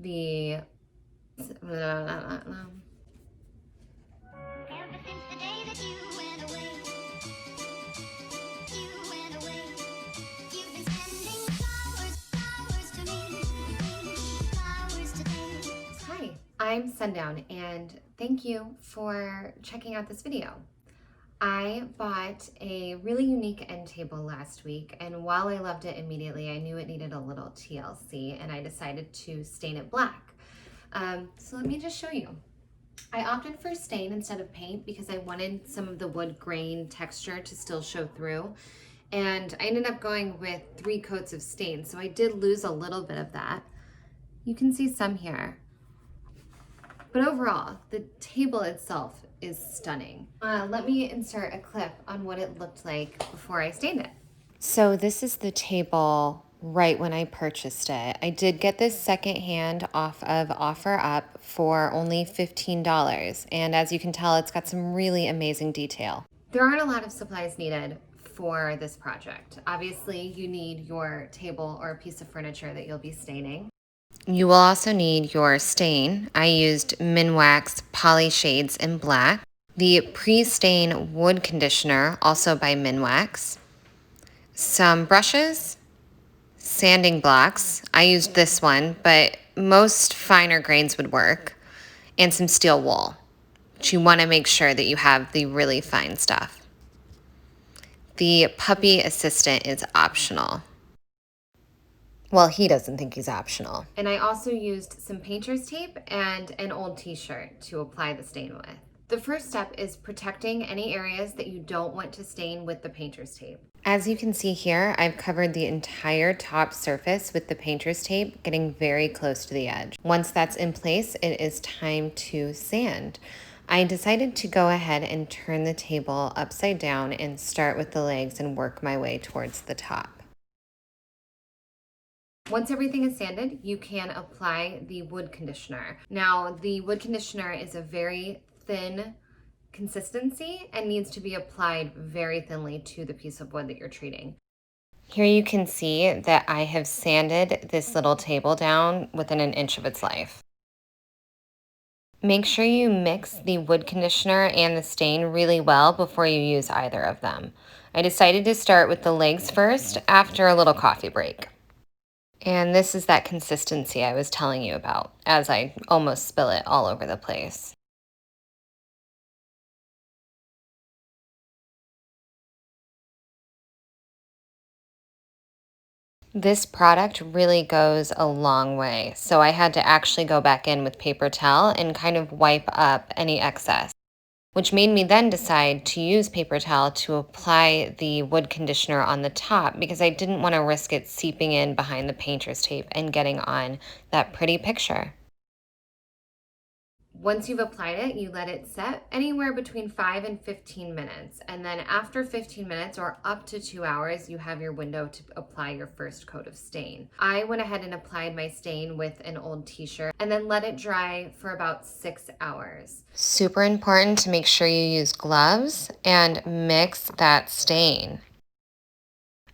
the Hi, I'm Sundown, and thank you for checking out this video. I bought a really unique end table last week, and while I loved it immediately, I knew it needed a little TLC, and I decided to stain it black. So let me just show you. I opted for stain instead of paint because I wanted some of the wood grain texture to still show through, and I ended up going with 3 coats of stain, so I did lose a little bit of that. You can see some here. But overall, the table itself is stunning. Let me insert a clip on what it looked like before I stained it. So this is the table right when I purchased it. I did get this secondhand off of OfferUp for only $15. And as you can tell, it's got some really amazing detail. There aren't a lot of supplies needed for this project. Obviously, you need your table or a piece of furniture that you'll be staining. You will also need your stain. I used Minwax Poly Shades in black. The pre-stain wood conditioner, also by Minwax. Some brushes, sanding blocks. I used this one, but most finer grains would work. And some steel wool. But you want to make sure that you have the really fine stuff. The puppy assistant is optional. Well, he doesn't think he's optional. And I also used some painter's tape and an old t-shirt to apply the stain with. The first step is protecting any areas that you don't want to stain with the painter's tape. As you can see here, I've covered the entire top surface with the painter's tape, getting very close to the edge. Once that's in place, it is time to sand. I decided to go ahead and turn the table upside down and start with the legs and work my way towards the top. Once everything is sanded, you can apply the wood conditioner. Now, the wood conditioner is a very thin consistency and needs to be applied very thinly to the piece of wood that you're treating. Here you can see that I have sanded this little table down within an inch of its life. Make sure you mix the wood conditioner and the stain really well before you use either of them. I decided to start with the legs first after a little coffee break. And this is that consistency I was telling you about as I almost spill it all over the place. This product really goes a long way, so I had to actually go back in with paper towel and kind of wipe up any excess, which made me then decide to use paper towel to apply the wood conditioner on the top because I didn't want to risk it seeping in behind the painter's tape and getting on that pretty picture. Once you've applied it, you let it set anywhere between 5 and 15 minutes. And then after 15 minutes or up to 2 hours, you have your window to apply your first coat of stain. I went ahead and applied my stain with an old t-shirt and then let it dry for about 6 hours. Super important to make sure you use gloves and mix that stain.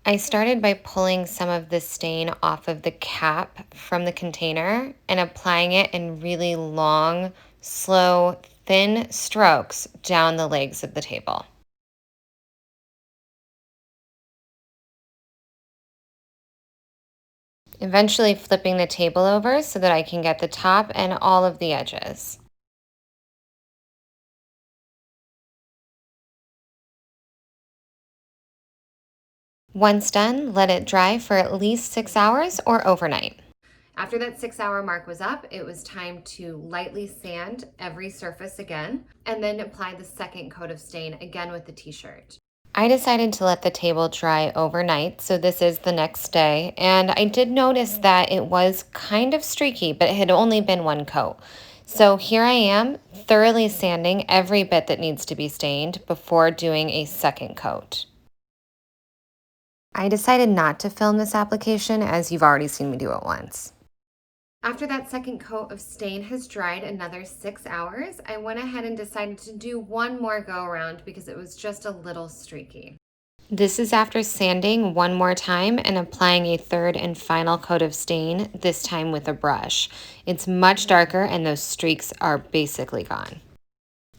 I started by pulling some of the stain off of the cap from the container and applying it in really long, slow, thin strokes down the legs of the table. Eventually flipping the table over so that I can get the top and all of the edges. Once done, let it dry for at least 6 hours or overnight. After that 6-hour mark was up, it was time to lightly sand every surface again, and then apply the second coat of stain again with the t-shirt. I decided to let the table dry overnight, so this is the next day, and I did notice that it was kind of streaky, but it had only been 1 coat. So here I am, thoroughly sanding every bit that needs to be stained before doing a second coat. I decided not to film this application as you've already seen me do it once. After that second coat of stain has dried another 6 hours, I went ahead and decided to do one more go around because it was just a little streaky. This is after sanding one more time and applying a third and final coat of stain, this time with a brush. It's much darker and those streaks are basically gone.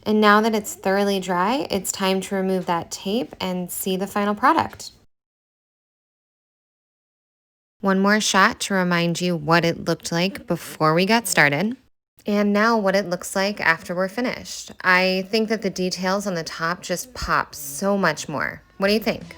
And now that it's thoroughly dry, it's time to remove that tape and see the final product. One more shot to remind you what it looked like before we got started. And now what it looks like after we're finished. I think that the details on the top just pop so much more. What do you think?